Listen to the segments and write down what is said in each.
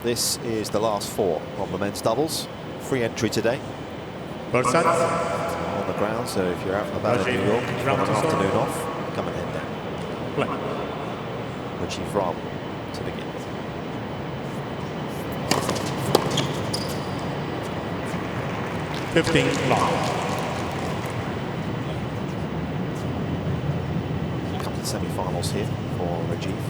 This is the last four on the men's doubles. Free entry today. First set. On the ground, so if you're out and about in New York, you've got an afternoon off, come and head down. Play. Rajeev Ram to begin. Long. Come to the semi-finals here for Rajeev.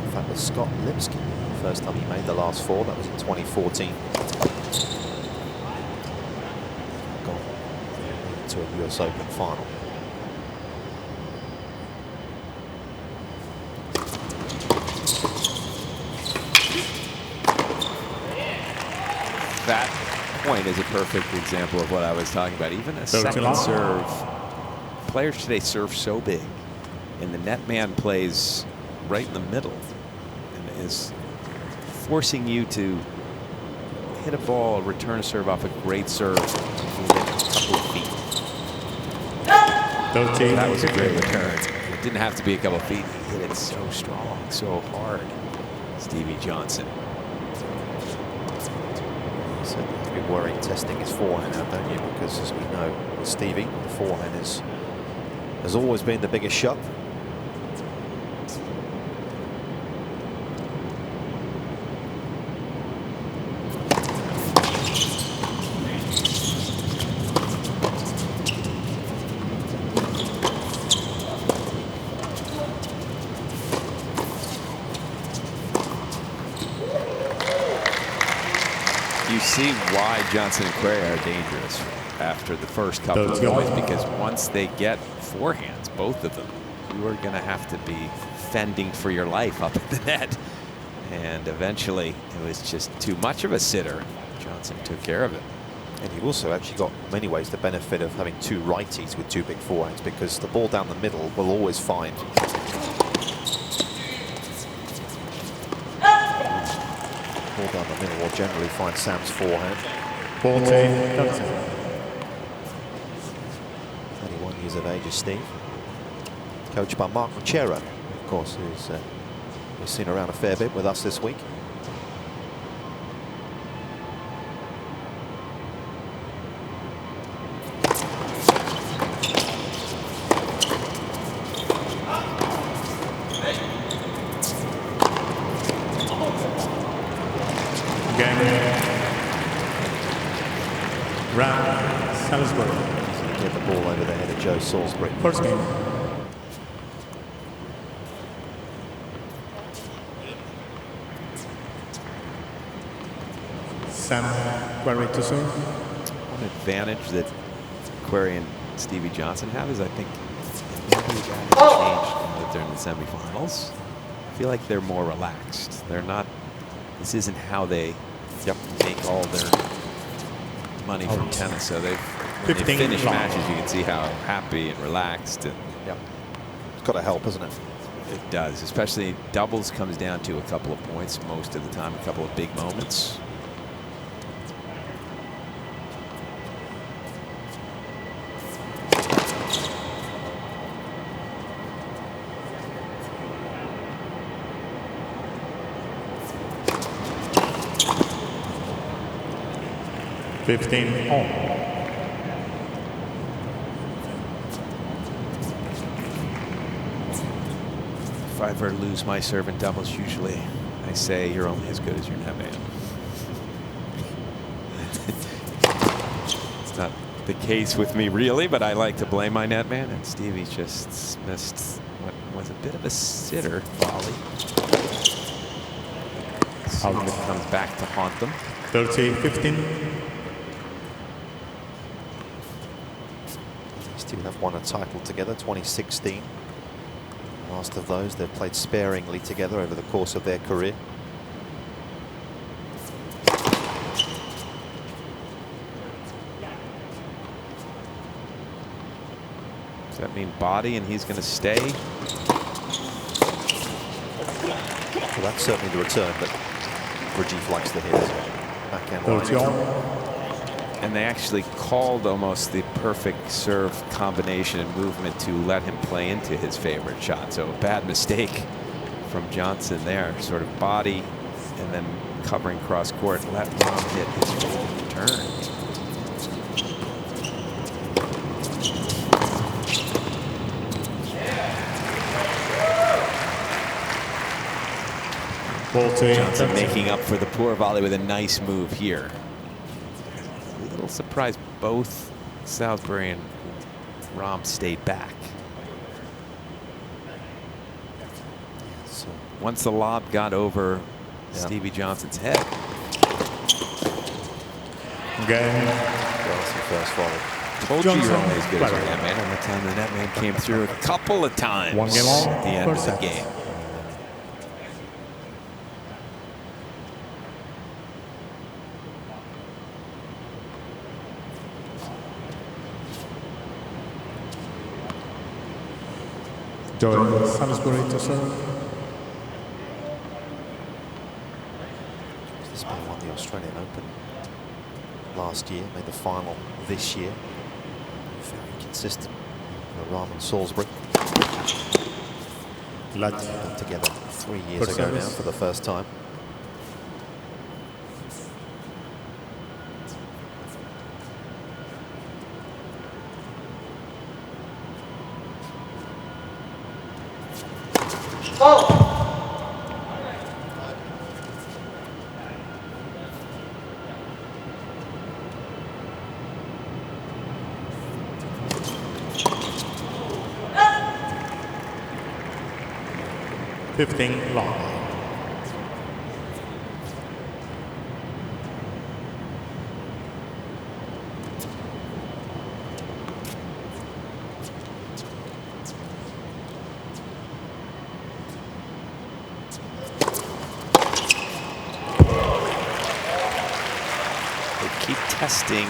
In fact, with Scott Lipsky, first time he made the last four, that was in 2014. Gone to a US Open final. That point is a perfect example of what I was talking about. Even a second serve. Players today serve so big, and the net man plays right in the middle and is forcing you to hit a ball, return a serve off a great serve within a couple of feet. That was a great return. It didn't have to be a couple of feet. He hit it so strong, so hard. Stevie Johnson. So you have to be worried testing his forehand out, don't you? Because as we know, with Stevie, the forehand has always been the biggest shot. You see why Johnson and Querrey are dangerous after the first couple of points, because once they get forehands, both of them, you are going to have to be fending for your life up at the net. And eventually, it was just too much of a sitter. Johnson took care of it. And he also actually got, in many ways, the benefit of having two righties with two big forehands, because the ball down the middle will always find. Ball down the middle will generally find Sam's forehand. 31 years of age is Steve. Coached by Mark Querrey, of course, who's we've seen around a fair bit with us this week. Ram, Salisbury. Get the ball over the head of Joe Salisbury. First game. Sam, Querrey to serve. One advantage that Querrey and Stevie Johnson have is I think the guys have changed now that they're in the semifinals. I feel like they're more relaxed. They're not. This isn't how they make all their money from tennis. So when they finish matches, you can see how happy and relaxed. And it's got to help, hasn't it? It does, especially doubles comes down to a couple of points most of the time, a couple of big moments. If I ever lose my serve in doubles, usually I say you're only as good as your net man. It's not the case with me really, but I like to blame my net man, and Stevie just missed what was a bit of a sitter volley. So it comes back to haunt them. 30-15. These two have won a title together, 2016. Last of those, they've played sparingly together over the course of their career. Does that mean body and he's going to stay? Well, that's certainly the return, but Rajeev likes the hit. Backhand line. And they actually called almost the perfect serve combination and movement to let him play into his favorite shot. So a bad mistake from Johnson there. Sort of body and then covering cross court. Let Ram hit his favorite return. Johnson making up for the poor volley with a nice move here. A little surprised both Salisbury and Ram stayed back. So once the lob got over Stevie Johnson's head. First volley. Told you you're only as good as your netman, and the time the netman came through a couple of times at the end of the game. Salisbury to serve. This man won the Australian Open last year, made the final this year. Very consistent. Ram and Salisbury got together 3 years ago now for the first time. Long. They keep testing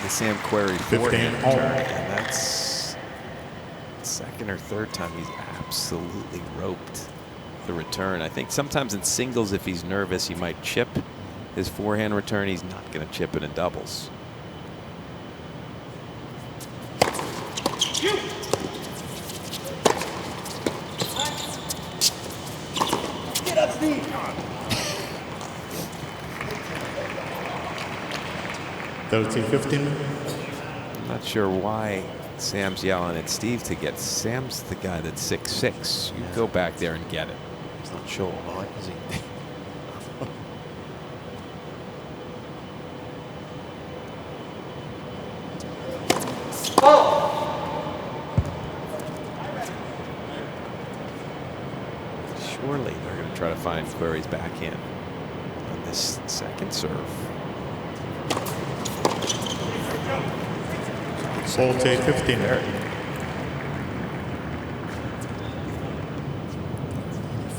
the Sam Querrey forehand return, and that's second or third time he's absolutely roped the return. I think sometimes in singles, if he's nervous, he might chip his forehand return. He's not going to chip it in doubles. Get up, Steve. 30-15. I'm not sure why Sam's yelling at Steve to get. Sam's the guy that's 6'6". You go back there and get it. He's not sure all night, is he? Surely they're going to try to find Querrey's backhand on this second serve. 40-15.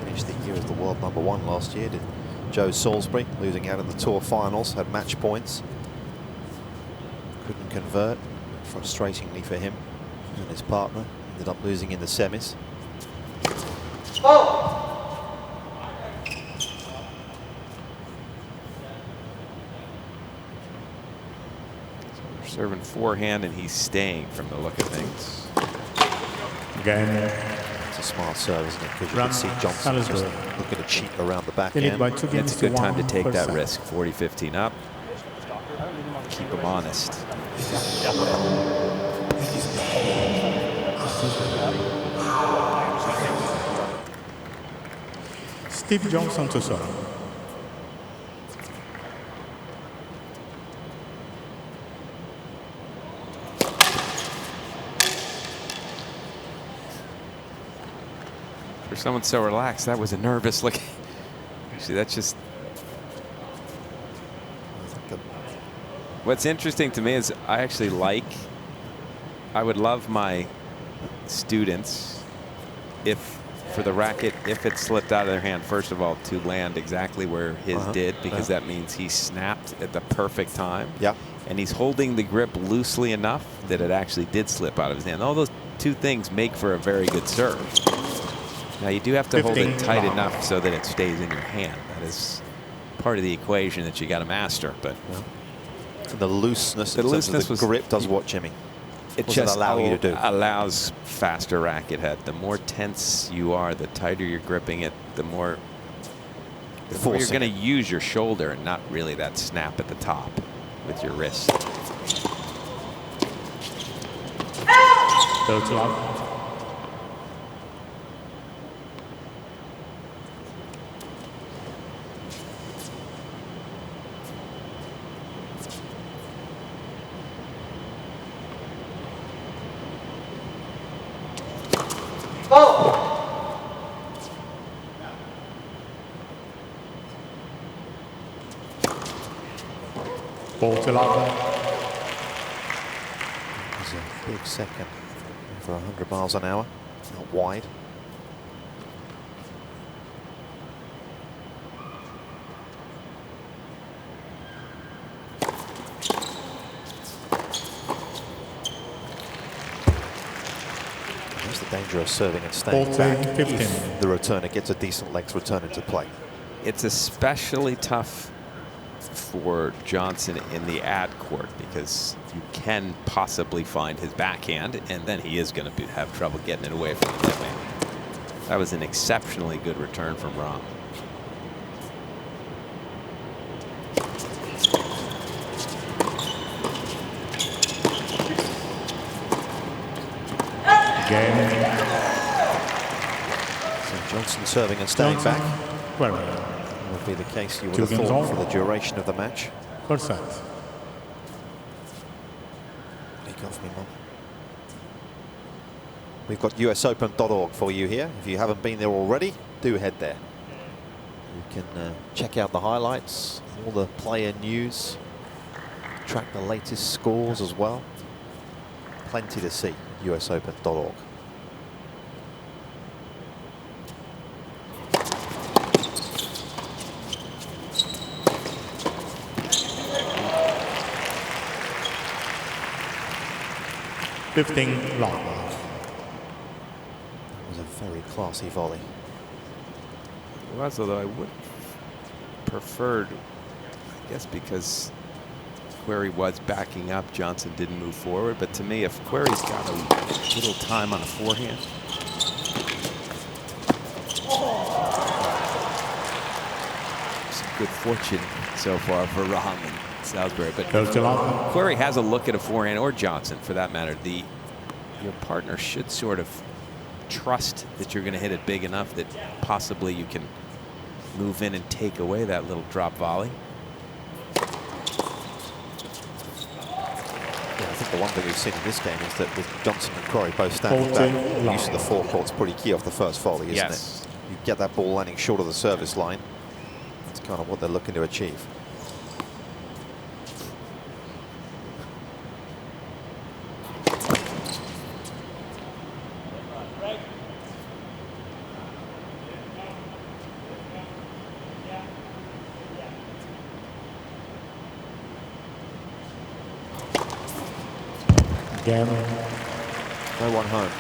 Finished the year as the world #1 last year, did Joe Salisbury, losing out in the tour finals, had match points. Couldn't convert, frustratingly for him and his partner. Ended up losing in the semis. Serving forehand, and he's staying from the look of things. It's a smart serve, isn't it? Because you can see Johnson just looking to cheat around the backhand. It's a good time to take that risk. 40-15 up. Keep him honest. Steve Johnson to serve. For someone so relaxed, that was a nervous look. Actually, that's just. What's interesting to me is I would love my students if, for the racket, if it slipped out of their hand, first of all, to land exactly where his did, because that means he snapped at the perfect time. Yeah. And he's holding the grip loosely enough that it actually did slip out of his hand. All those two things make for a very good serve. Now, you do have to hold it tight enough so that it stays in your hand. That is part of the equation that you got to master. But so the looseness of the grip does what, Jimmy? It just allows faster racket head. The more tense you are, the tighter you're gripping it, the more Where you're going to use your shoulder and not really that snap at the top with your wrist. Third love. Ball to love. He's a big second for 100 miles an hour, not wide. There's the danger of serving and staying back if the returner gets a decent length return into play. It's especially tough for Johnson in the ad court because you can possibly find his backhand, and then he is going to have trouble getting it away from the netman. That was an exceptionally good return from Ram. Game. So Johnson serving and staying back. Querrey. Would be the case you would have thought for the duration of the match. First set. Take off me, Mum. We've got usopen.org for you here. If you haven't been there already, do head there. You can check out the highlights, all the player news, track the latest scores as well. Plenty to see. usopen.org. Long. That was a very classy volley. It was, although I would have preferred, I guess because Querrey was backing up, Johnson didn't move forward. But to me, if Querrey's got a little time on a forehand, some good fortune so far for Ram and Salisbury. But Querrey has a look at a forehand, or Johnson for that matter. Your partner should sort of trust that you're going to hit it big enough that possibly you can move in and take away that little drop volley. Yeah, I think the one thing we've seen in this game is that with Johnson and Querrey both standing back, the use of the forecourt's pretty key off the first volley, isn't it? You get that ball landing short of the service line. That's kind of what they're looking to achieve. Game. No one home.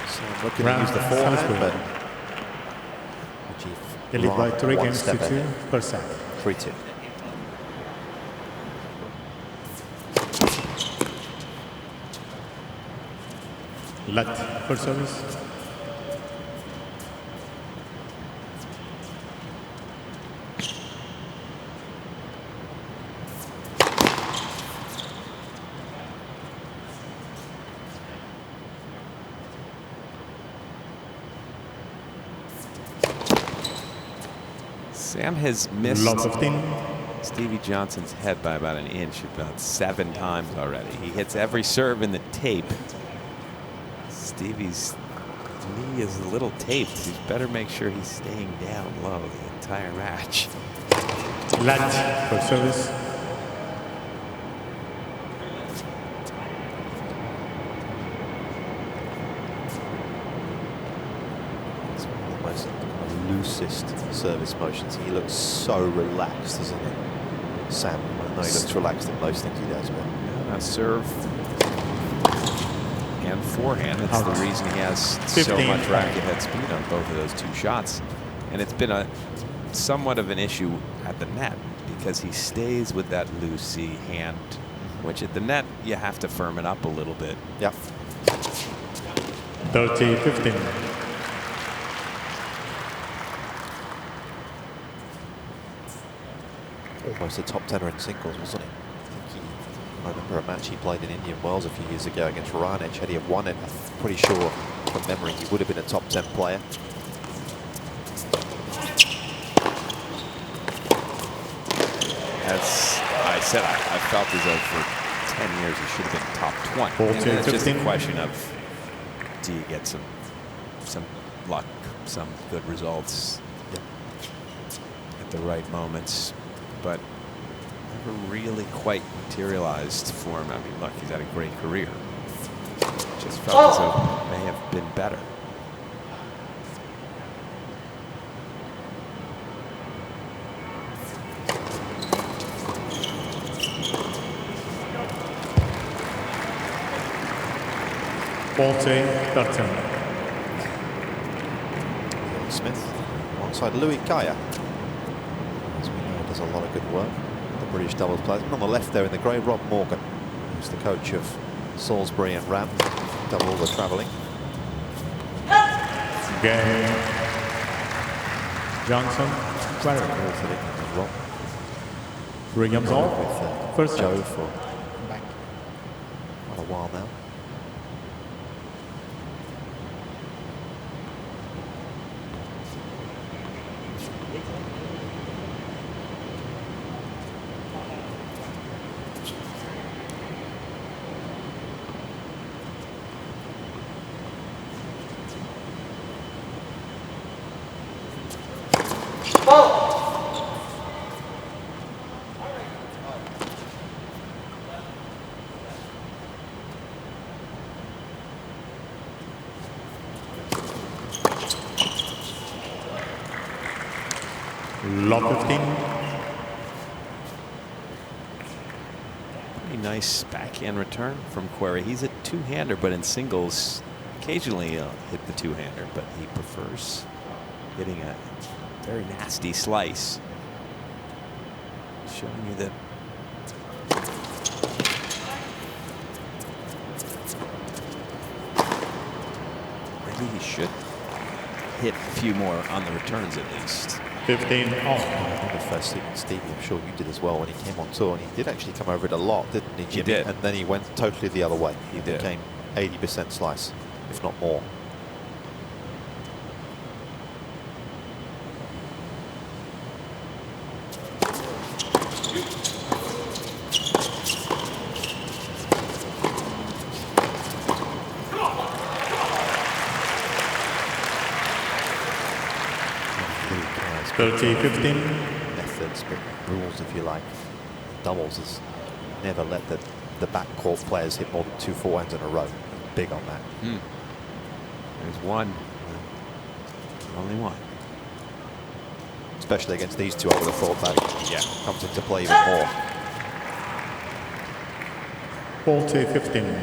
So I'm looking to use the forehand, but Rajeev Ram 3 games to 2 per set. 3-2. Let for service. Sam has missed Stevie Johnson's head by about an inch about 7 times already. He hits every serve in the tape. Stevie's knee is a little taped. He better make sure he's staying down low the entire match. Let for service. It's one of the most loosest service motions. He looks so relaxed, doesn't he? Sam, I know he looks relaxed in most things he does, but serve and forehand. That's the reason he has so much racket head speed on both of those 2 shots. And it's been a somewhat of an issue at the net because he stays with that loosey hand, which at the net you have to firm it up a little bit. Yep. 30-15. almost a top 10er in singles, wasn't he? I remember a match he played in Indian Wells a few years ago against Ranic. Had he have won it, I'm pretty sure from memory he would have been a top 10 player. As I said, I felt as though for 10 years he should have been top 20. 14, And it's just a 15. question of, do you get some luck, some good results at the right moments, but never really quite materialized for him. I mean, look, he's had a great career. Just felt as though it may have been better. Smith alongside Louis Kaya. As we know, does a lot of good work. The British doubles players. And on the left there in the grey, Rob Morgan, who's the coach of Salisbury and Ram. Done all the travelling. Game. Johnson. Querrey. Rob. Williams all. With First Joe set. for quite a while now. Lot 15. Pretty nice backhand return from Querrey. He's a two-hander, but in singles, occasionally he'll hit the two-hander, but he prefers hitting a very nasty slice. Showing you that maybe he should hit a few more on the returns at least. 15 all. I remember first seeing Stevie, I'm sure you did as well, when he came on tour, and he did actually come over it a lot, didn't he, Jimmy? He did. And then he went totally the other way. He did. Became 80% slice, if not more. Thirty, 15. Methods, but rules, if you like. Doubles is never let the backcourt players hit more than 2 forehands in a row. Big on that. There's one. Only one. Especially against these two, I would have thought that comes into play even more. 40, 15.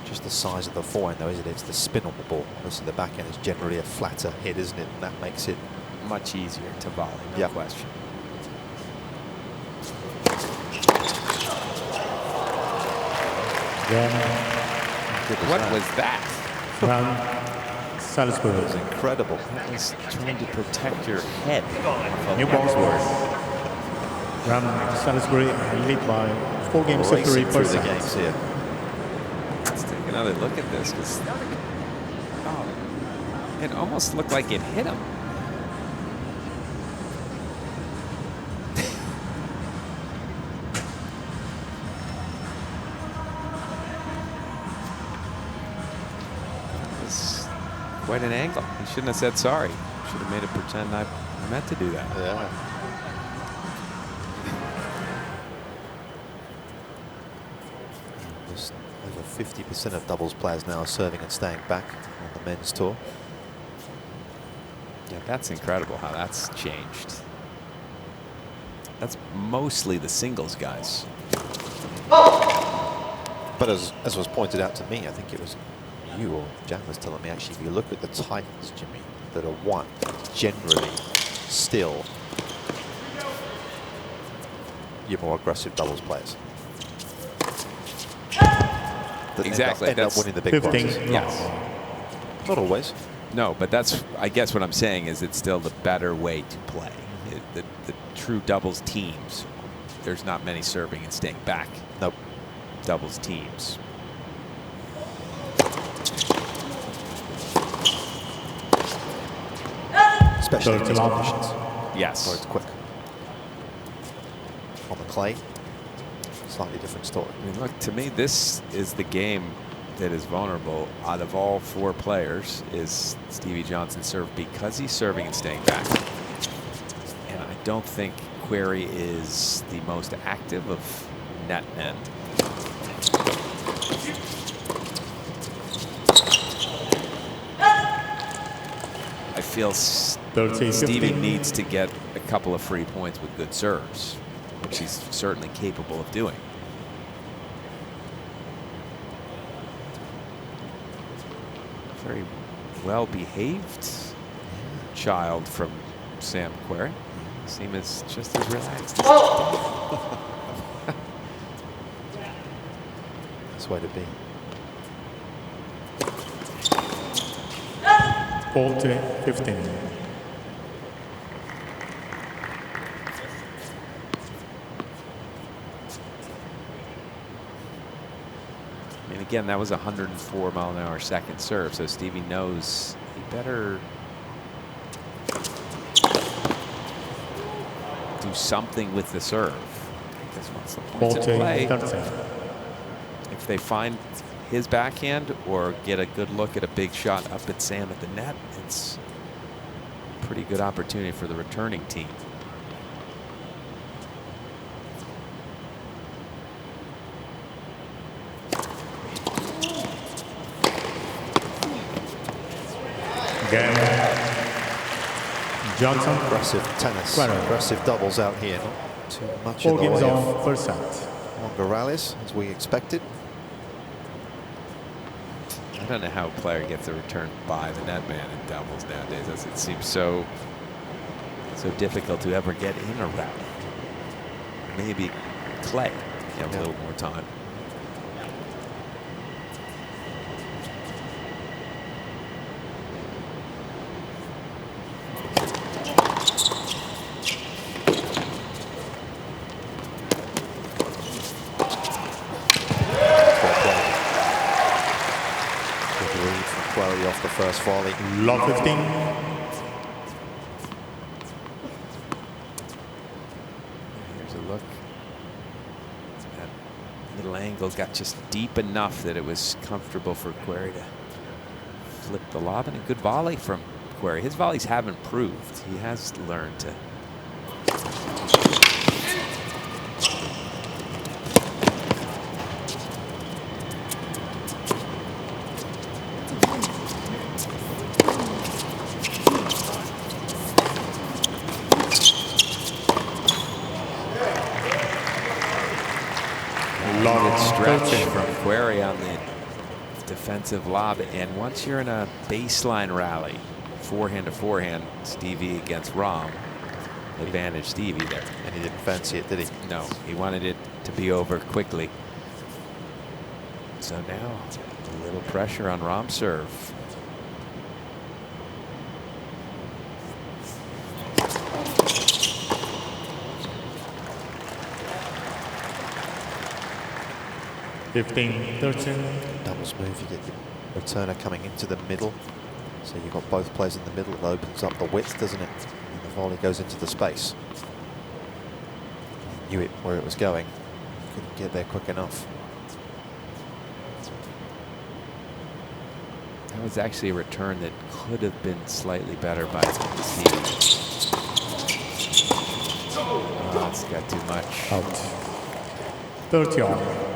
Just the size of the forehand, though, isn't it? It's the spin on the ball. Listen, the backhand is generally a flatter hit, isn't it? And that makes it Much easier to volley, no Yeah. question. What was that? Ram. Salisbury. It was incredible. That was trying to protect your head. New balls were. Ram Salisbury lead by 4 games to 3 Racing through the percent. games here. Let's take another look at this, because it almost looked like it hit him. It was quite an angle. He shouldn't have said sorry. Should have made it pretend I meant to do that. Yeah. Just over 50% of doubles players now are serving and staying back on the men's tour. Yeah, that's incredible how that's changed. That's mostly the singles guys. But as was pointed out to me, I think it was you or Jan was telling me, actually, if you look at the titles, Jimmy, that are won, generally still your more aggressive doubles players. That Exactly. End up That's winning the big 15. prizes. Yes. Not always. No, but that's, I guess what I'm saying is it's still the better way to play. The true doubles teams, there's not many serving and staying back. Nope. Doubles teams. Especially in these conditions. Yes. Where it's quick. On the clay, slightly different story. I mean, look, to me, this is the game that is vulnerable out of all 4 players is Stevie Johnson's serve, because he's serving and staying back. And I don't think Querrey is the most active of net men. I feel Stevie needs to get a couple of free points with good serves, which he's certainly capable of doing. Very well-behaved child from Sam Querrey. Seems just as relaxed. That's the way to be. 40-15. I mean, again, that was a 104-mile-an-hour second serve, so Stevie knows he better do something with the serve. Because once the point's in play, if they find his backhand or get a good look at a big shot up at Sam at the net, it's a pretty good opportunity for the returning team. Johnson. Aggressive tennis, aggressive doubles out here. Not too much 4 in the games way on of first set. longer rallies, as we expected. I don't know how a player gets a return by the net man in doubles nowadays, as it seems so difficult to ever get in a rally. Maybe clay, you have a little more time. Querrey off the first volley. Love 15. Here's a look. That little angle got just deep enough that it was comfortable for Querrey to flip the lob, and a good volley from Querrey. His volleys have improved. He has learned to. Stretch from Querrey on the defensive lob, and once you're in a baseline rally, forehand to forehand, Stevie against Ram, advantage Stevie there. And he didn't fancy it, did he? No, he wanted it to be over quickly. So now a little pressure on Ram's serve. Doubles move, you get your returner coming into the middle. So you've got both players in the middle. It opens up the width, doesn't it? And the volley goes into the space. He knew it where it was going. Couldn't get there quick enough. That was actually a return that could have been slightly better by Stevie. Oh, it's got too much. Out. 30 on.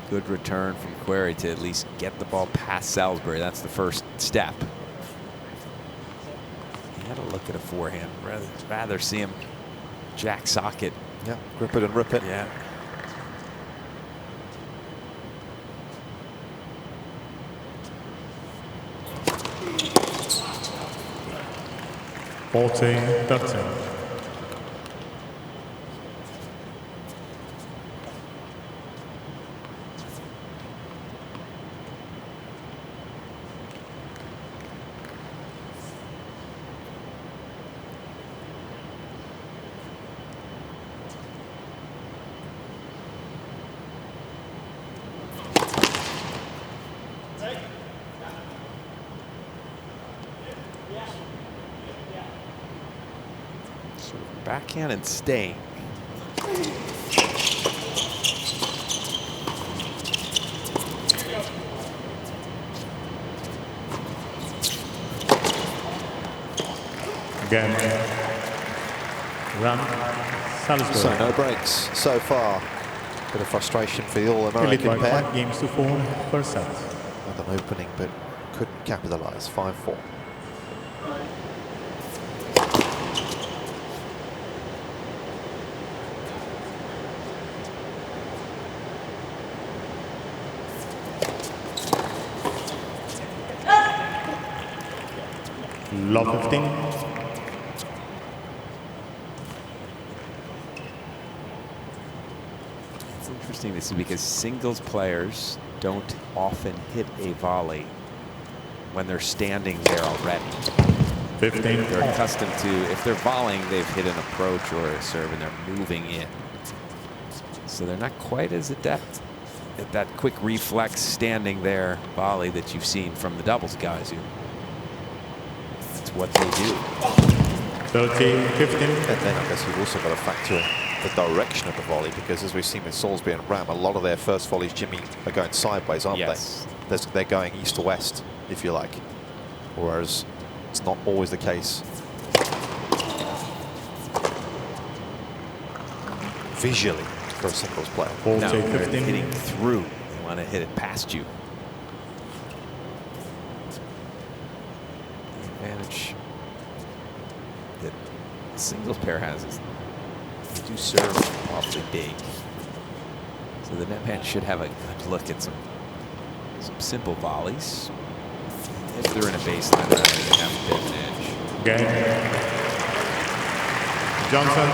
Good return from Querrey to at least get the ball past Salisbury. That's the first step. He had a look at a forehand. Rather see him jack socket. Yeah, grip it and rip it. Yeah. $14-13. Backhand and staying. Again, Ram, Salisbury. So no breaks so far. Bit of frustration for the Lead All-American by pair. 5-4, first set. Had an opening but couldn't capitalise. 5-4. Love 15. It's interesting to see because singles players don't often hit a volley when they're standing there already. 15. They're accustomed to, if they're volleying, they've hit an approach or a serve and they're moving in. So they're not quite as adept at that quick reflex standing there volley that you've seen from the doubles guys who that's what they do. 13, 15. And then I guess you've also got to factor in the direction of the volley, because as we've seen with Salisbury and Ram, a lot of their first volleys, Jimmy, are going sideways, aren't they? They're going east to west, if you like. Whereas it's not always the case. Visually, for a singles player. 14, No, they're 15. hitting through. They want to hit it past you. The advantage that the singles pair has is they do serve awfully big. So the net man should have a good look at some simple volleys. If they're in a baseline, they're going to have a bit of an edge. Game. Johnson,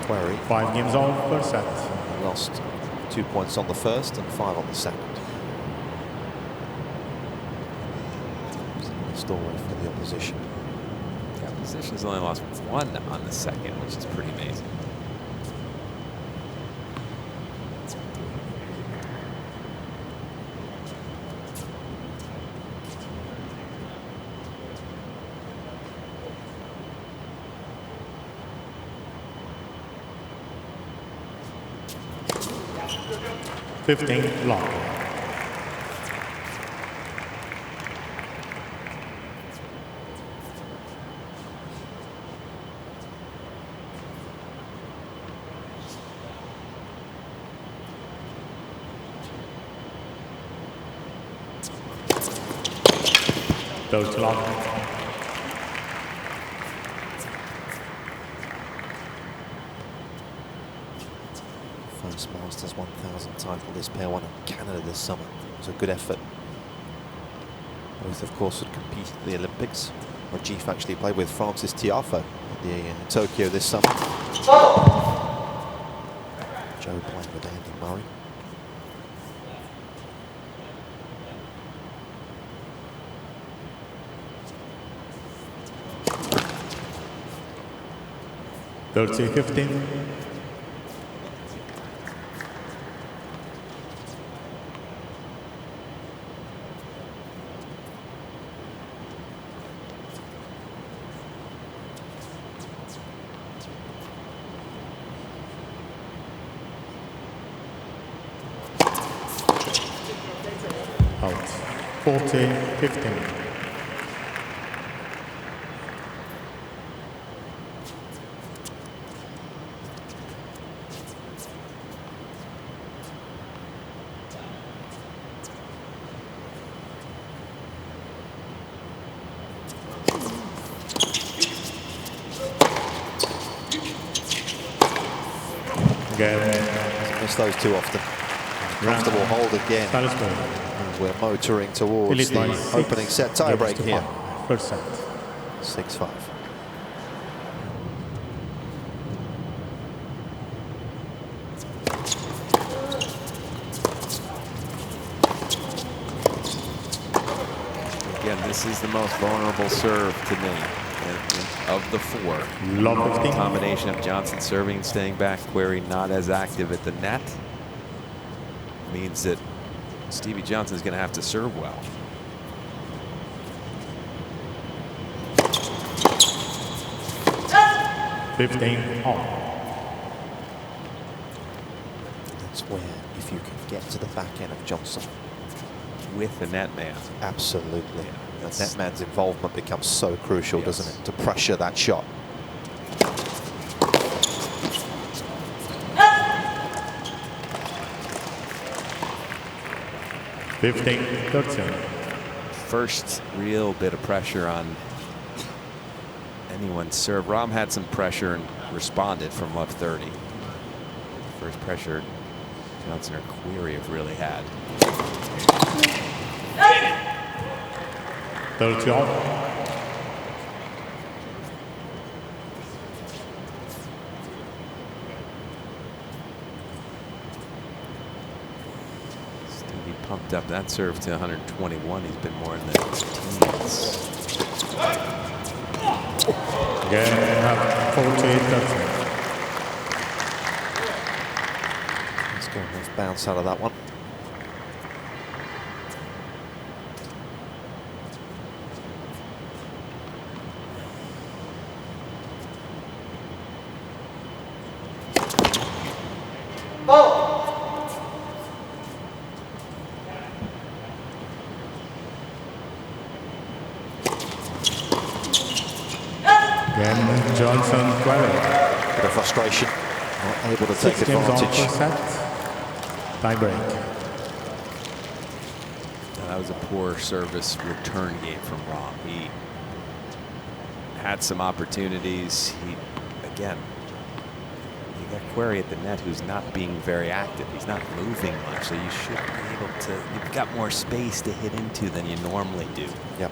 Querrey 5 games all, first set. lost 2 points on the first and 5 on the second. Story for the opposition. The opposition's only lost 1 on the second, which is pretty amazing. $15 long. Those long. First Masters 1000 title this pair won in Canada this summer. It was a good effort. Both, of course, would compete at the Olympics. Rajeev actually played with Francis Tiafoe at Tokyo this summer. Joe playing with Andy Murray. $30-15. Out. 40-15. Doesn't miss those too often. Comfortable hold again. Salisbury. And we're motoring towards the opening set tiebreak here. First set. 6-5. Again, this is the most vulnerable serve to me of the 4. Long 15. Combination of Johnson serving and staying back, Querrey not as active at the net, means that Stevie Johnson is going to have to serve well. 15 all. That's where, if you can get to the back end of Johnson. With the net man. Absolutely. Yeah, The net man's involvement becomes so crucial, Yes. doesn't it, to pressure that shot. First real bit of pressure on anyone's serve. Ram had some pressure and responded from left 30. First pressure Johnson or Querrey have really had. 30 all. Stevie pumped up that serve to 121. He's been more in the teens. Again, 48-13. Let's go and bounce out of that one. Again, Johnson, Querrey. Bit of frustration, not able to take 6 games on advantage. per set. Tiebreak. That was a poor service return game from Ram. He had some opportunities. Again, you got Querrey at the net who's not being very active. He's not moving much, so you should be able to, you've got more space to hit into than you normally do. Yep.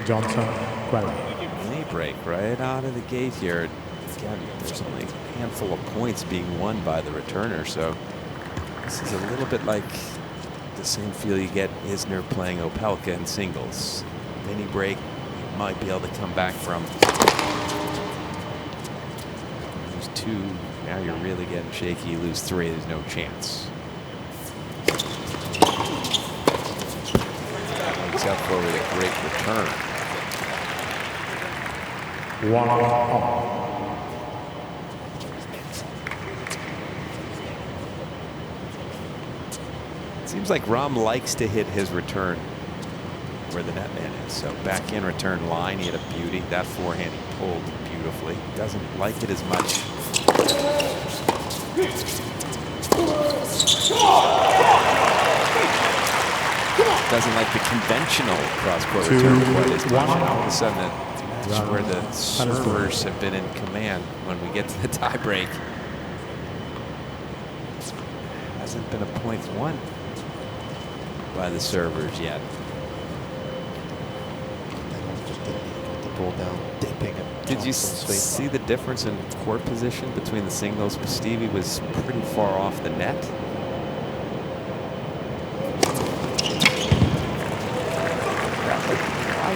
Johnson, Querrey. Mini break right out of the gate here. Again, there's only a handful of points being won by the returner, so this is a little bit like the same feel you get Isner playing Opelka in singles. Mini break, you might be able to come back from. Lose 2, now you're really getting shaky. You lose 3, there's no chance. Makes up for with a great return. 1 all. Seems like Ram likes to hit his return where the net man is. So back in return line, he had a beauty. That forehand he pulled beautifully. Doesn't like it as much. Doesn't like the conventional cross-court return quite as much. And all of a sudden, that's where the servers have been in command when we get to the tiebreak. Hasn't been a point won by the servers yet. Just get the ball down, dipping. Did you see the difference in court position between the singles? Stevie was pretty far off the net.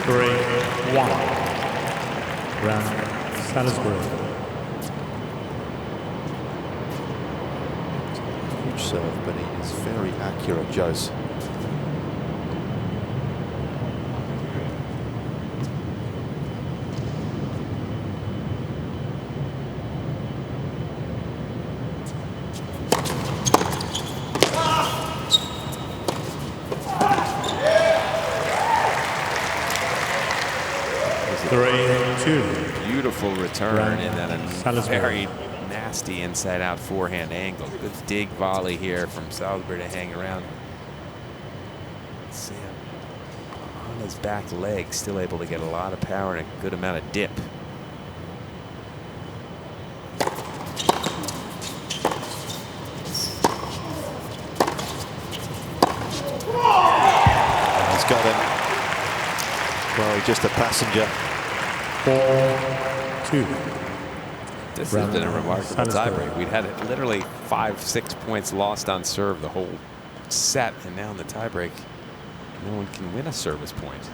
3-1. Round Salisbury. Huge serve, but he is very accurate, Jose. Beautiful return and then a very nasty inside-out forehand angle. Good dig volley here from Salisbury to hang around. Sam on his back leg, still able to get a lot of power and a good amount of dip. He's got him. Well, he's just a passenger. 4-2. This has been a remarkable Salisbury. tiebreak. We'd had it literally 5-6 points lost on serve the whole set, and now in the tiebreak, no one can win a service point.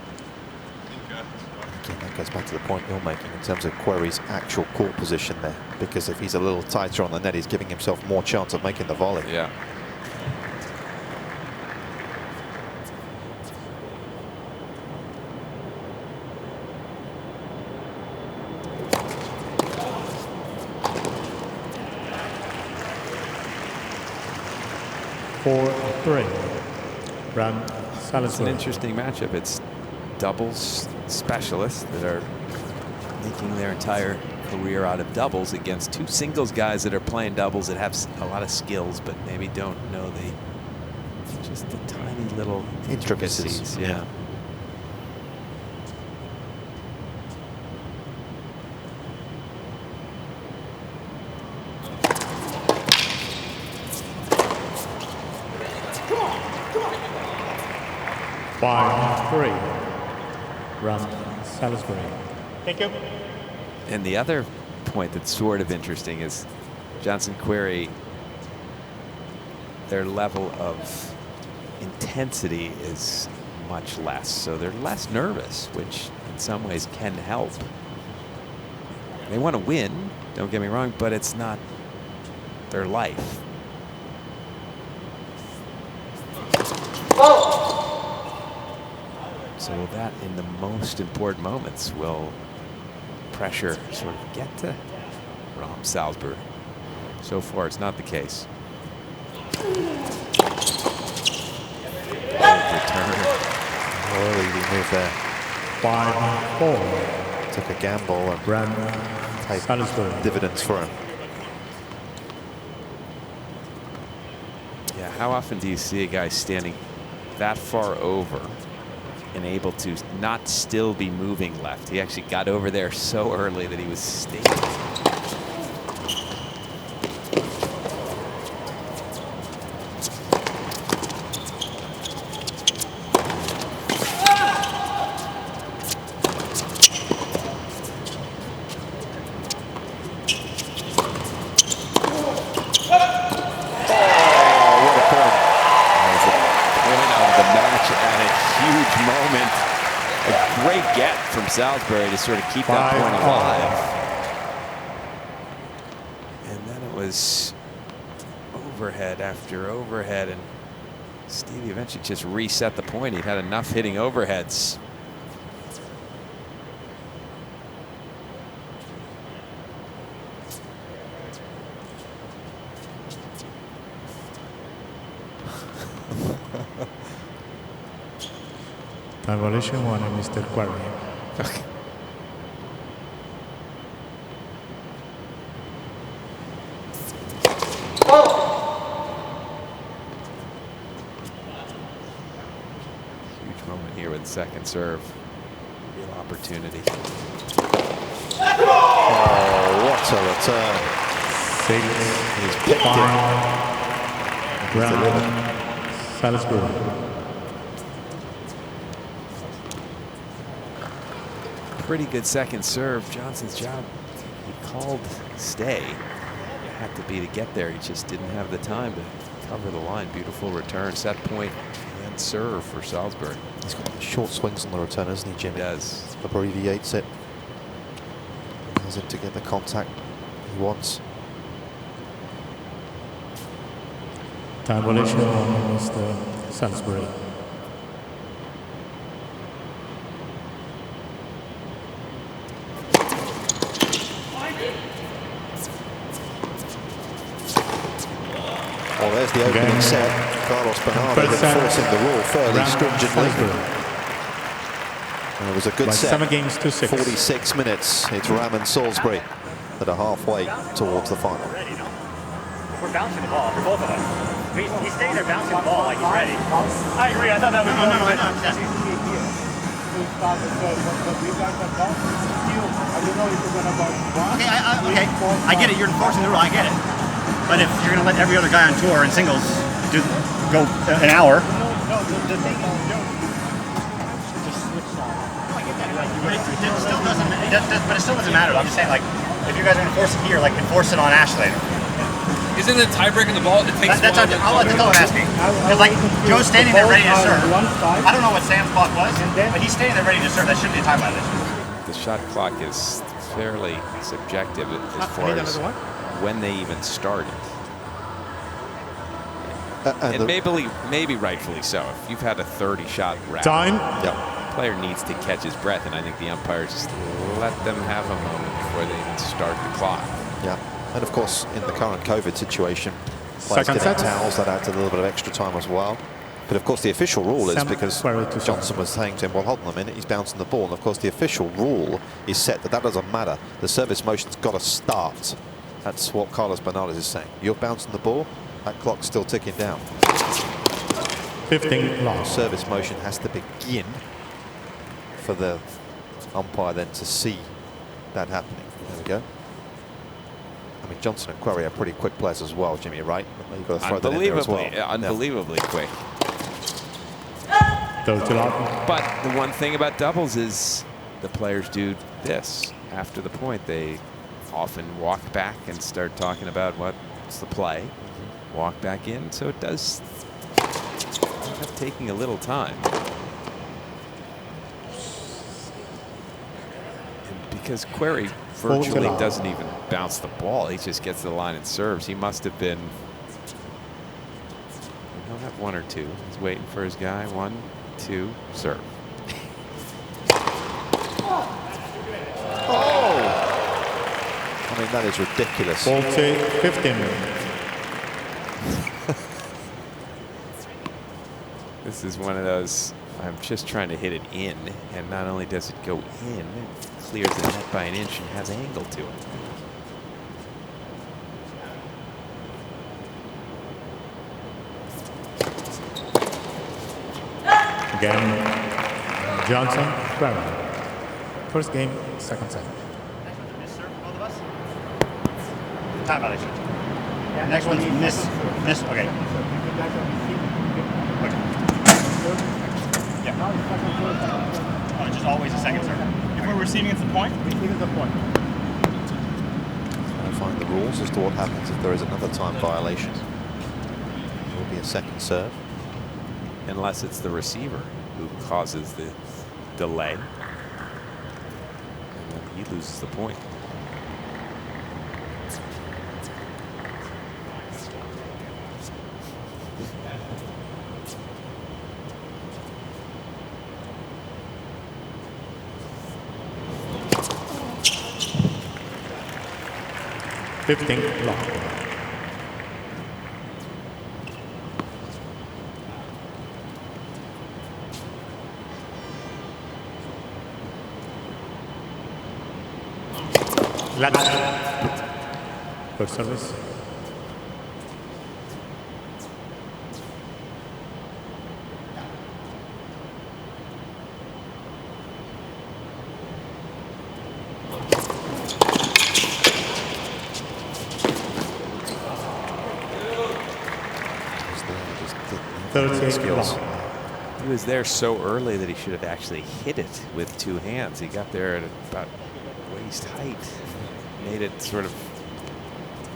Again, that goes back to the point you're making in terms of Querrey's actual court position there, because if he's a little tighter on the net, he's giving himself more chance of making the volley. Yeah. Ram It's an Salisbury. interesting matchup. It's doubles specialists that are making their entire career out of doubles against two singles guys that are playing doubles that have a lot of skills, but maybe don't know just the tiny little intricacies. Yeah. Ram Salisbury. Thank you. And the other point that's sort of interesting is Johnson Querrey, their level of intensity is much less. So they're less nervous, which in some ways can help. They want to win, don't get me wrong, but it's not their life. So that in the most important moments will pressure sort of get to Ram Salisbury. So far, it's not the case. Return. Early move there. 5-4. Took a gamble and Ram paid Salisbury. dividends for him. Yeah, how often do you see a guy standing that far over and able to not still be moving left? He actually got over there so early that he was staying. Salisbury to sort of keep that point alive. And then it was overhead after overhead, and Stevie eventually just reset the point. He'd had enough hitting overheads. Time violation 1 and Mr. Querrey. Okay. Huge moment here with the second serve. Real opportunity. Oh, what a return. 6. He's picked it. Ram Salisbury. Pretty good second serve. Johnson's job, he called stay. It had to be to get there. He just didn't have the time to cover the line. Beautiful return, set point, and serve for Salisbury. He's got short swings on the return, hasn't he, Jimmy? He does. Abbreviates it. Allows him to get the contact he wants. Time violation on Mr. Salisbury. Well, there's the opening set. Carlos Bernardo enforcing the rule fairly stringently. And it was a good set. 7 games to 6. 46 minutes. It's Ram and Salisbury that are halfway towards the final. We're bouncing the ball for both of us. He's staying there bouncing the ball like he's ready. I agree. I thought that was Okay, I get it. You're enforcing the rule. I get it. But if you're going to let every other guy on tour in singles go an hour. No, the thing is, just switch sides. I get that. But it still doesn't matter. I'm just saying, like, if you guys are going to force it here, like enforce it on Ash later. Isn't it tiebreak in the ball? It takes That's what I'm asking. Because like Joe's standing there ready to serve. I don't know what Sam's block was, but he's standing there ready to serve. That shouldn't be a time violation. The shot clock is fairly subjective as far as when they even started. And maybe rightfully so. If you've had a 30-shot round, Time. Player needs to catch his breath, and I think the umpires just let them have a moment before they even start the clock. Yeah, and of course, in the current COVID situation, players getting towels, that adds a little bit of extra time as well. But of course, the official rule is because Johnson was saying to him, well, hold on a minute, he's bouncing the ball. And of course, the official rule is set that doesn't matter. The service motion's got to start. That's what Carlos Bernales is saying. You're bouncing the ball, that clock's still ticking down. 15 long. Service motion has to begin for the umpire then to see that happening. There we go. I mean, Johnson and Querrey are pretty quick players as well, Jimmy, right? You've got to throw that in there as well. Unbelievably quick. But the one thing about doubles is the players do this. After the point, they often walk back and start talking about what's the play. Walk back in, so it does end up taking a little time. And because Querrey virtually doesn't even bounce the ball, he just gets to the line and serves. He must have been, he'll have one or two. He's waiting for his guy. 1, 2, serve. Oh! I mean, that is ridiculous. 40-15. This is one of those, I'm just trying to hit it in, and not only does it go in, it clears the net by an inch and has angle to it. Again, Johnson, Querrey. First game, second set. Time violation. Next one's miss. Okay. Just always a second serve. If we're receiving, it's a point? It's a point. Trying to find the rules as to what happens if there is another time violation. It will be a second serve. Unless it's the receiver who causes the delay. And then he loses the point. Long. First service. Skills. He was there so early that he should have actually hit it with two hands. He got there at about waist height. Made it sort of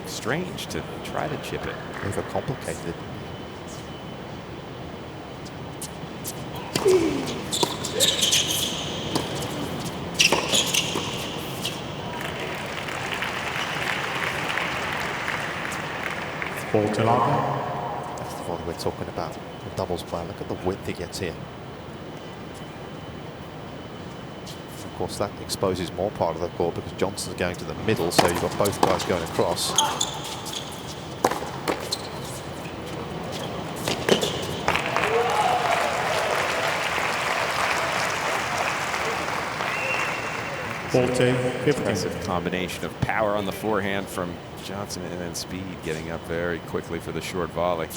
strange to try to chip it. Overcomplicated. That's the one we're talking about. The doubles player. Look at the width he gets here. Of course, that exposes more part of the court because Johnson's going to the middle, so you've got both guys going across. Impressive combination of power on the forehand from Johnson and then speed, getting up very quickly for the short volley.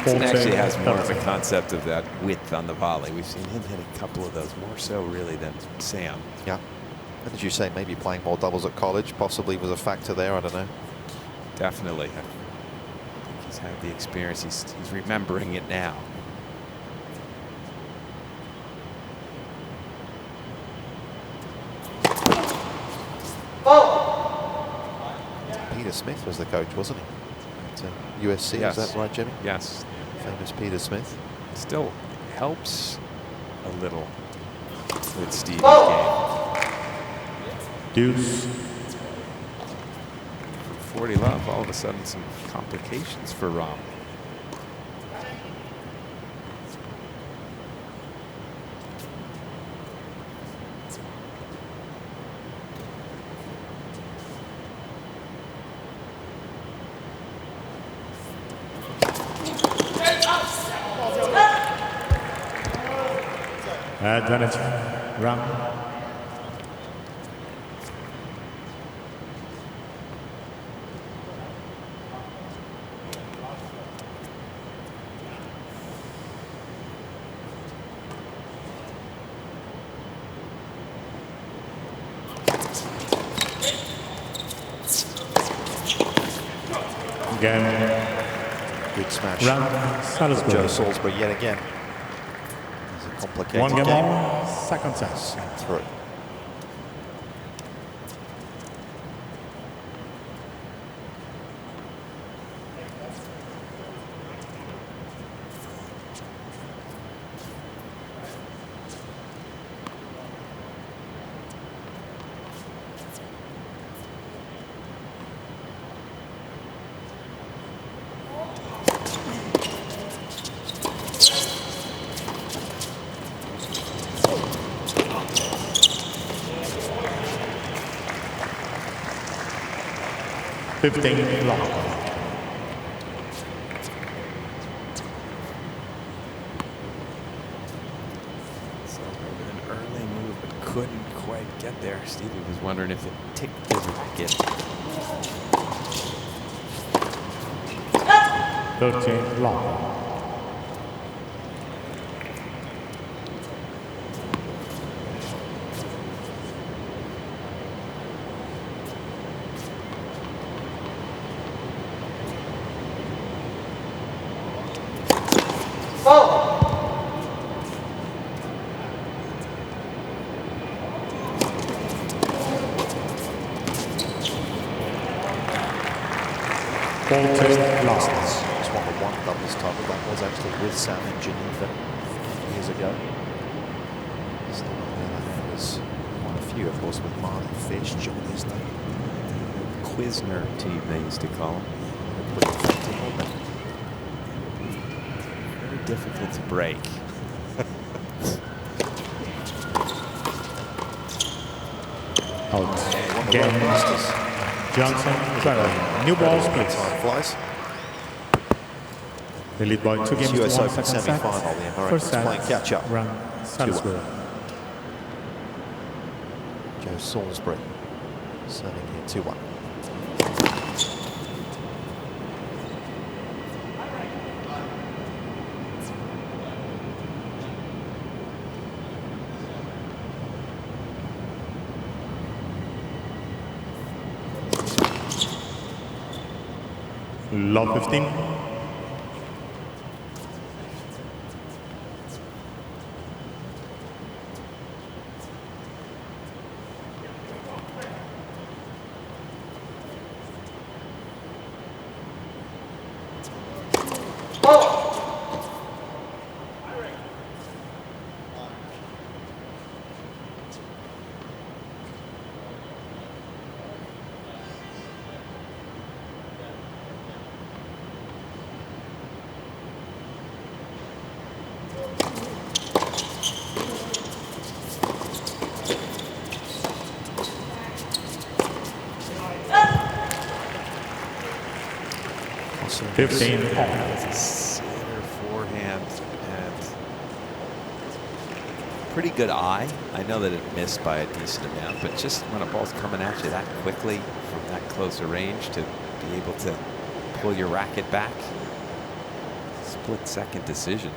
Johnson actually has more of a 30. concept of that width on the volley. We've seen him hit a couple of those, more so really than Sam. Yeah. And as you say, maybe playing more doubles at college possibly was a factor there. I don't know. Definitely. I think he's had the experience. He's remembering it now. Peter Smith was the coach, wasn't he? At USC, Yes. is that right, Jimmy? Yes. Famous Peter Smith. Still helps a little with Steve's game. Deuce. 40 love, all of a sudden some complications for Ram. Advantage. Ram. Again. Good smash. Ram. Salisbury. Joe Salisbury yet again. It's a complicated One game game. on. Second set. Through. Long. So with an early move, but couldn't quite get there. Stevie was wondering if it ticked his racket. 13 long. It's won the one doubles title. That was actually with Sam in Geneva years ago. Still on the other hand, there's quite a few, of course, with Marty Fish, John Isner. Quizner team, they used to call him. Pretty effective, weren't they? Very difficult to break. Out. The Game. World Masters. Johnson. Querrey. New balls, please. Time flies. They lead by 2 games to 1 US Open second set. semi-final. The Americans First set. playing catch-up. Ram. Salisbury. Joe Salisbury serving here 2-1. Love 15. Also, 15. Center forehand and pretty good eye. I know that it missed by a decent amount, but just when a ball's coming at you that quickly from that close a range to be able to pull your racket back, split-second decision.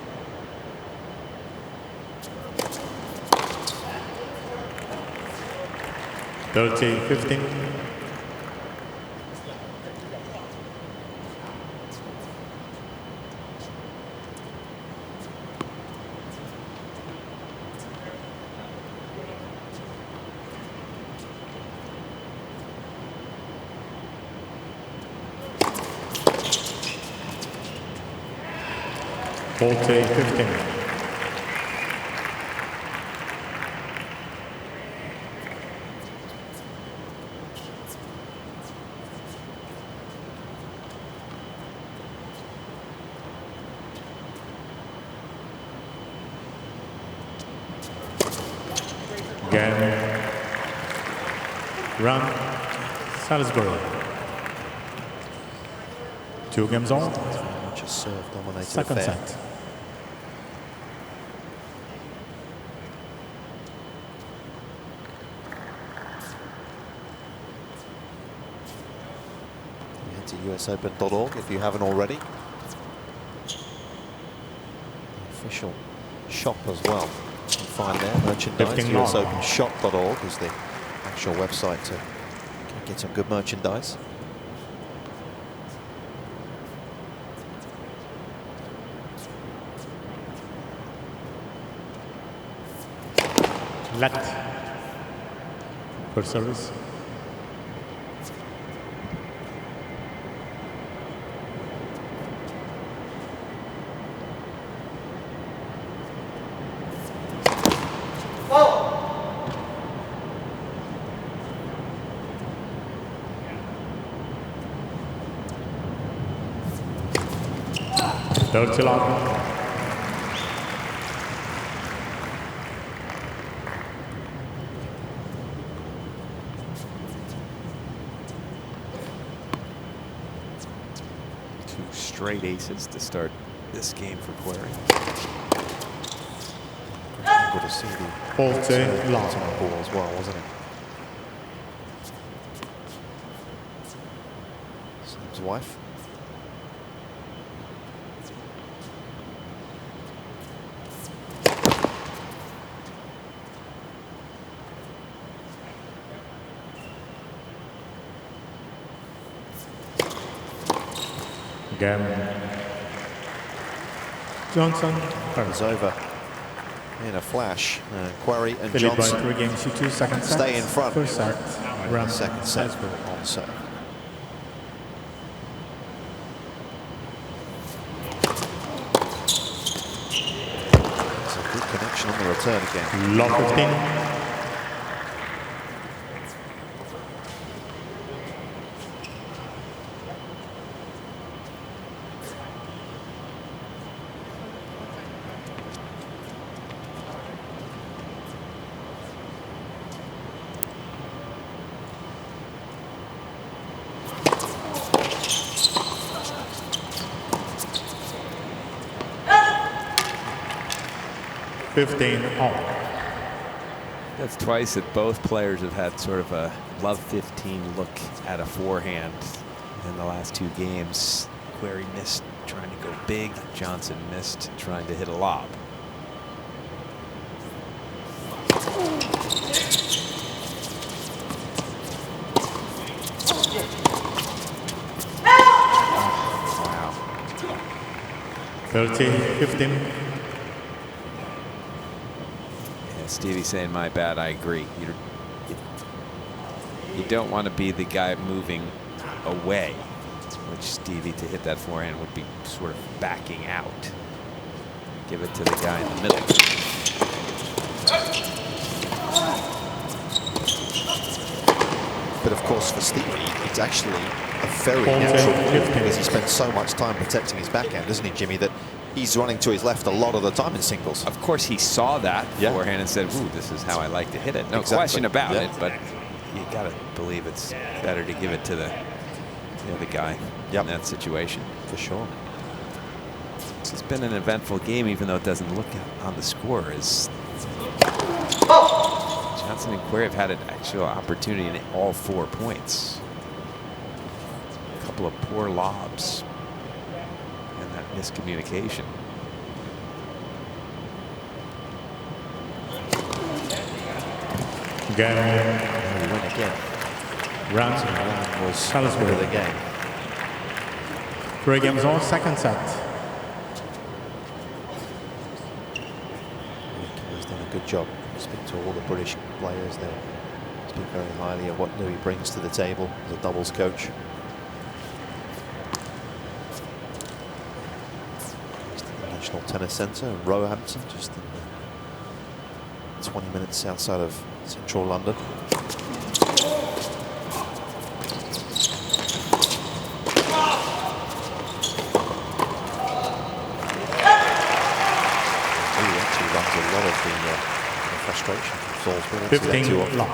$30-15. $40-15. Again, Ram, Salisbury. 2 games on. Much a serve-dominated Second affair. set. Head to usopen.org if you haven't already. The official shop as well. You can find there merchandise. 15 long. usopenshop.org is the actual website to get some good merchandise. Let. First service. Dirty long. Straight aces to start this game for Querrey. Good to see the 40 long. on the ball as well, wasn't it? Steve's wife. Again, Johnson. It's over in a flash. Querrey and Philip by Johnson 3 games to 2. Second set. stay in front. First set. Ram, Second set Salisbury. on serve. It's a good connection on the return again. Long 15. That's twice that both players have had sort of a love 15 look at a forehand in the last 2 games. Querrey missed trying to go big. Johnson missed trying to hit a lob. Wow. 30-15. Stevie's saying, my bad, I agree. You don't want to be the guy moving away, which Stevie, to hit that forehand, would be sort of backing out. Give it to the guy in the middle. But of course, for Stevie, it's actually a very natural move because he spends so much time protecting his backhand, doesn't he, Jimmy, that he's running to his left a lot of the time in singles. Of course, he saw that forehand and said, ooh, this is how I like to hit it. No question about it, but you got to believe it's better to give it to the other guy in that situation. For sure. This has been an eventful game, even though it doesn't look on the score. As Johnson and Querrey have had an actual opportunity in all 4 points. A couple of poor lobs. And that miscommunication. Game. He went again. Round Was Salisbury. the game. 3 games on, second set. He's done a good job. Speak to all the British players there. Speak very highly of what Louis brings to the table as a doubles coach. He's at the National Tennis Centre in Roehampton, just in the 20 minutes outside of central London. Frustration from Salisbury. 15 love.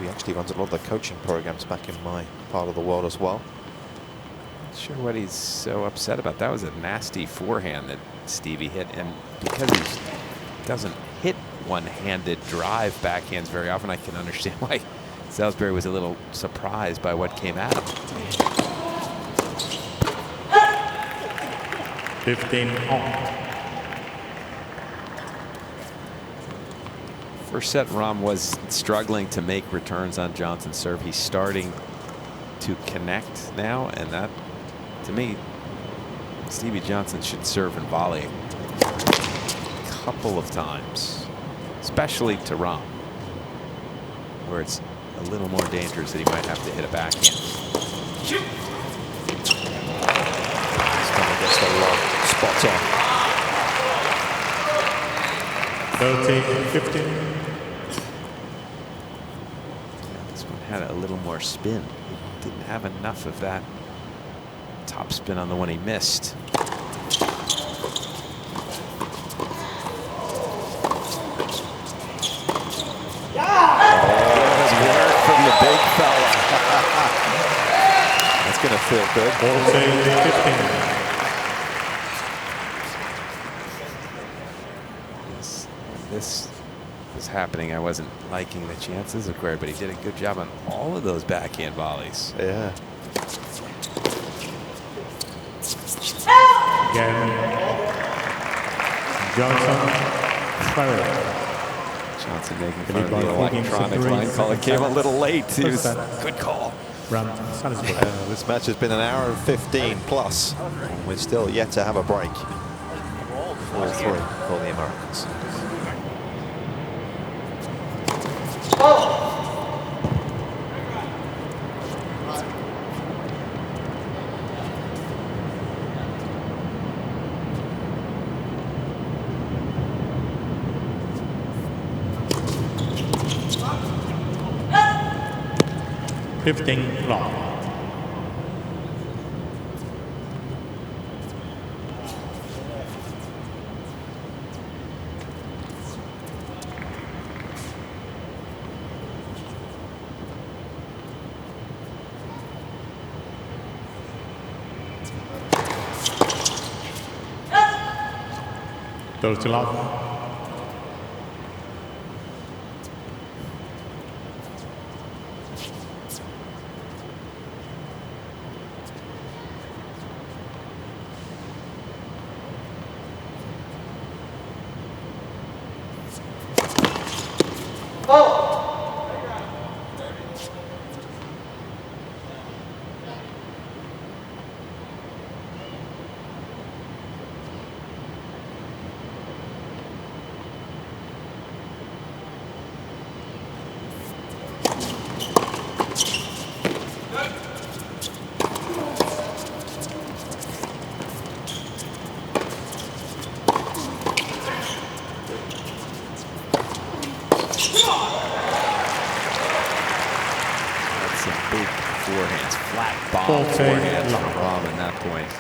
He actually runs a lot of the coaching programs back in my part of the world as well. Not sure what he's so upset about. That was a nasty forehand that Stevie hit, and because he doesn't hit one-handed drive backhands very often, I can understand why Salisbury was a little surprised by what came at him. 15 on. First set, Ram was struggling to make returns on Johnson's serve. He's starting to connect now, and that, to me, Stevie Johnson should serve and volley a couple of times, especially to Ram, where it's a little more dangerous that he might have to hit a backhand. Stomach gets the lob spot on. 13-15. This one had a little more spin. Didn't have enough of that top spin on the one he missed. Work from the big fella. That's going to feel good. 14-15. This was happening. I wasn't liking the chances of Querrey, but he did a good job on all of those backhand volleys. Yeah. Game. Johnson. Querrey. Johnson making fun of the electronic line call. It came a little late. He was good call. Round Salisbury. This match has been an hour and 15 plus. And we're still yet to have a break. 4-3 for the Americans. Fifteen long. Those to love. Forehands, flat bomb forehands from Ram at that point.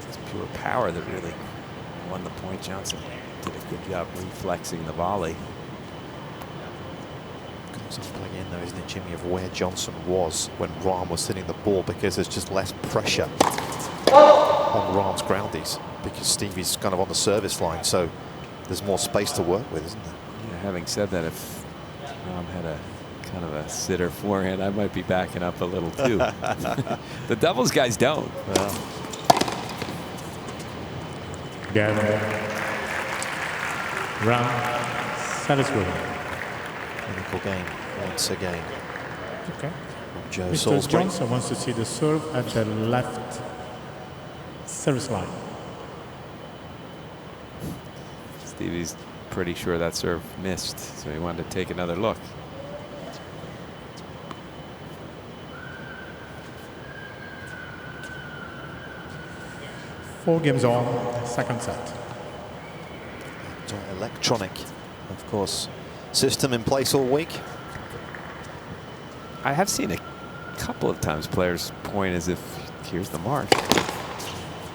It's pure power that really won the point. Johnson did a good job reflexing the volley. Comes up again though, isn't it, Jimmy, of where Johnson was when Ram was hitting the ball, because there's just less pressure on Ram's groundies because Stevie's kind of on the service line, so there's more space to work with, isn't there? Yeah, having said that, if Ram had a kind of a sitter forehand, I might be backing up a little too. The doubles guys don't. Well, Ram, Salisbury. clinical game once again. Okay. Joe Mr. Salisbury. Johnson wants to see the serve at the left service line. Stevie's pretty sure that serve missed, so he wanted to take another look. Four games on, second set. Electronic, of course, system in place all week. I have seen a couple of times players point as if, here's the mark.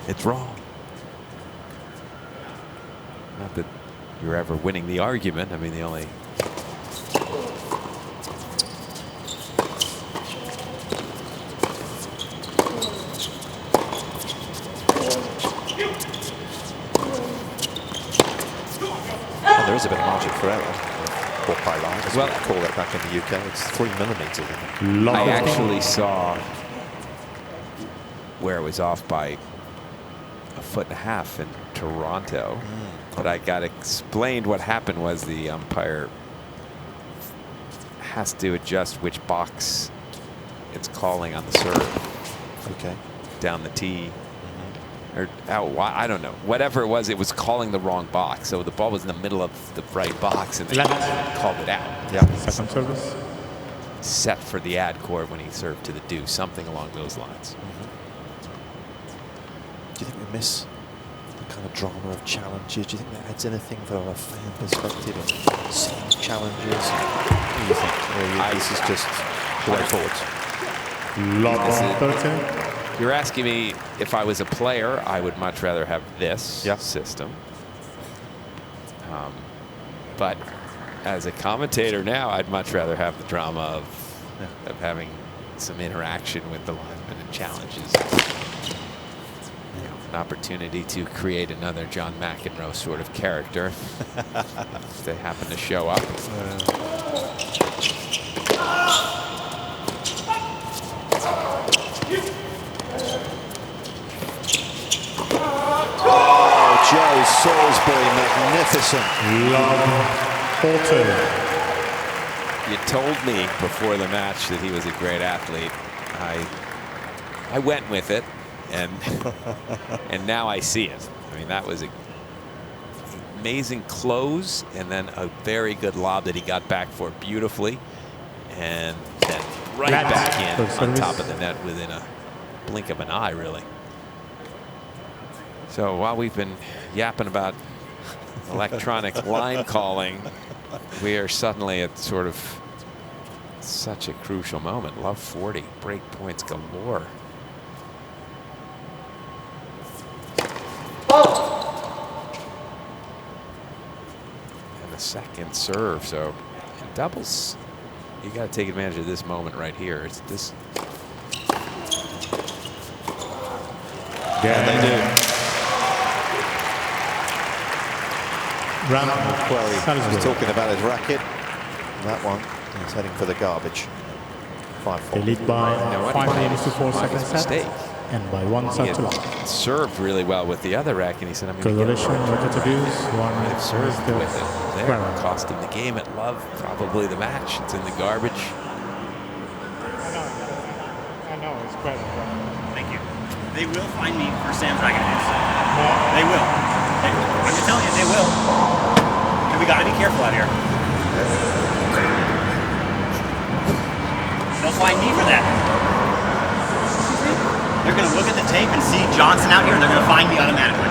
It's wrong. Not that you're ever winning the argument. I mean, the only there is a bit of margin for error. Or pylon, as well, we call it back in the UK. It's 3 millimeters. I think. I actually saw where it was off by 1.5 feet in Toronto, but I got explained what happened was the umpire has to adjust which box it's calling on the serve. Okay. Down the tee. Or out, I don't know. Whatever it was calling the wrong box. So the ball was in the middle of the right box and they called it out. Yeah. Second service. Set for the ad cord when he served to the deuce, something along those lines. Do you think we miss the kind of drama of challenges? Do you think that adds anything from a fan perspective of seeing challenges? What do you think? Or this is just the way forward? Love 13. You're asking me if I was a player, I would much rather have this system. But as a commentator now, I'd much rather have the drama of having some interaction with the linesmen and challenges. You know, an opportunity to create another John McEnroe sort of character if they happen to show up. Joe Salisbury, magnificent. You told me before the match that he was a great athlete. I went with it, and and now I see it. I mean, that was an amazing close, and then a very good lob that he got back for beautifully, and then right back in on top of the net within a blink of an eye, really. So while we've been yapping about electronic line calling, we are suddenly at sort of such a crucial moment. Love 40, break points galore. And the second serve, so in doubles, you got to take advantage of this moment right here. It's this. Yeah, they do. Querrey was talking about his racket. That one is heading for the garbage. 5-4. They lead by 5 games to 4 second set. Mistake. And by 1 set to 1. Served really well with the other racket. He said, I'm going to get One might have served the with it there. Querrey. Cost him the game at love, probably the match. It's in the garbage. I know, it's Querrey. Thank you. They will find me for Sam's racket abuse. They will. I'm just telling you, they will. And we gotta be careful out here. They'll find me for that. They're gonna look at the tape and see Johnson out here, and they're gonna find me automatically.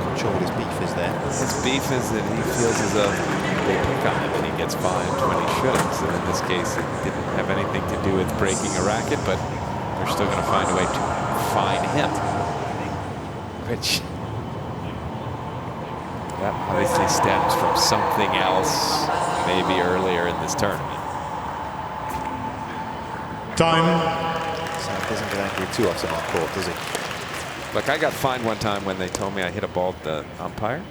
Not sure what his beef is there. His beef is that he feels as though they pick on him and he gets fined when he shouldn't. So in this case, it didn't have anything to do with breaking a racket, but they're still going to find a way to fine him. Which, that obviously stems from something else, maybe earlier in this tournament. Time. Sam doesn't get angry too often on court, does he? Look, I got fined one time when they told me I hit a ball at the umpire.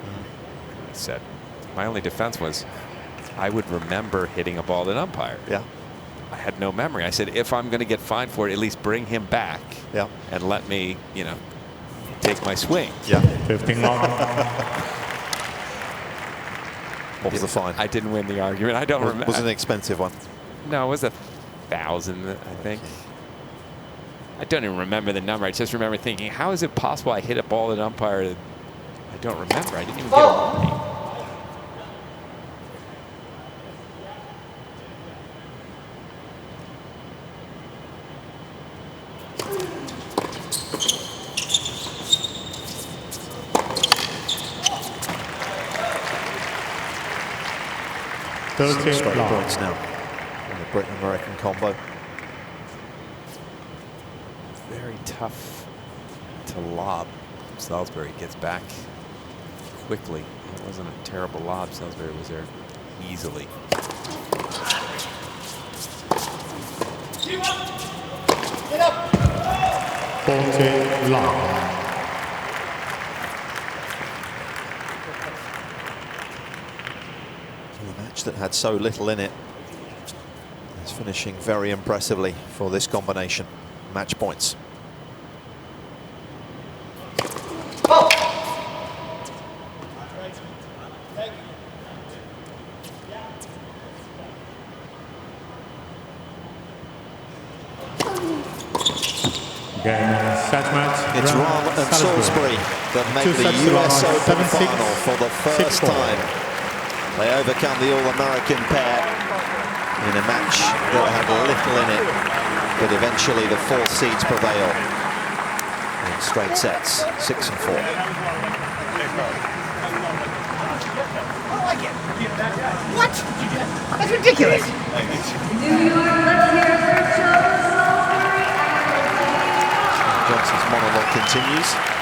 said. My only defense was I would remember hitting a ball at an umpire. Yeah. I had no memory. I said, if I'm going to get fined for it, at least bring him back. Yeah. And let me, you know, take my swing. Yeah. 15 long. What was the fine? I didn't win the argument. I don't remember. Was it an expensive one? No, it was 1,000, I think. Okay. I don't even remember the number. I just remember thinking, how is it possible I hit a ball at an umpire that I don't remember? I didn't even get a warning. Straight points now in the Britain-American combo. Very tough to lob. Salisbury gets back quickly. It wasn't a terrible lob. Salisbury was there easily. Get up! 40 long. A match that had so little in it is finishing very impressively for this combination. Match points. It's Ram and Salisbury that make the US Open final for the first time. They overcome the All-American pair in a match that had little in it, but eventually the 4 seeds prevail in straight sets, 6 and 4. What? That's ridiculous. Johnson's monologue continues.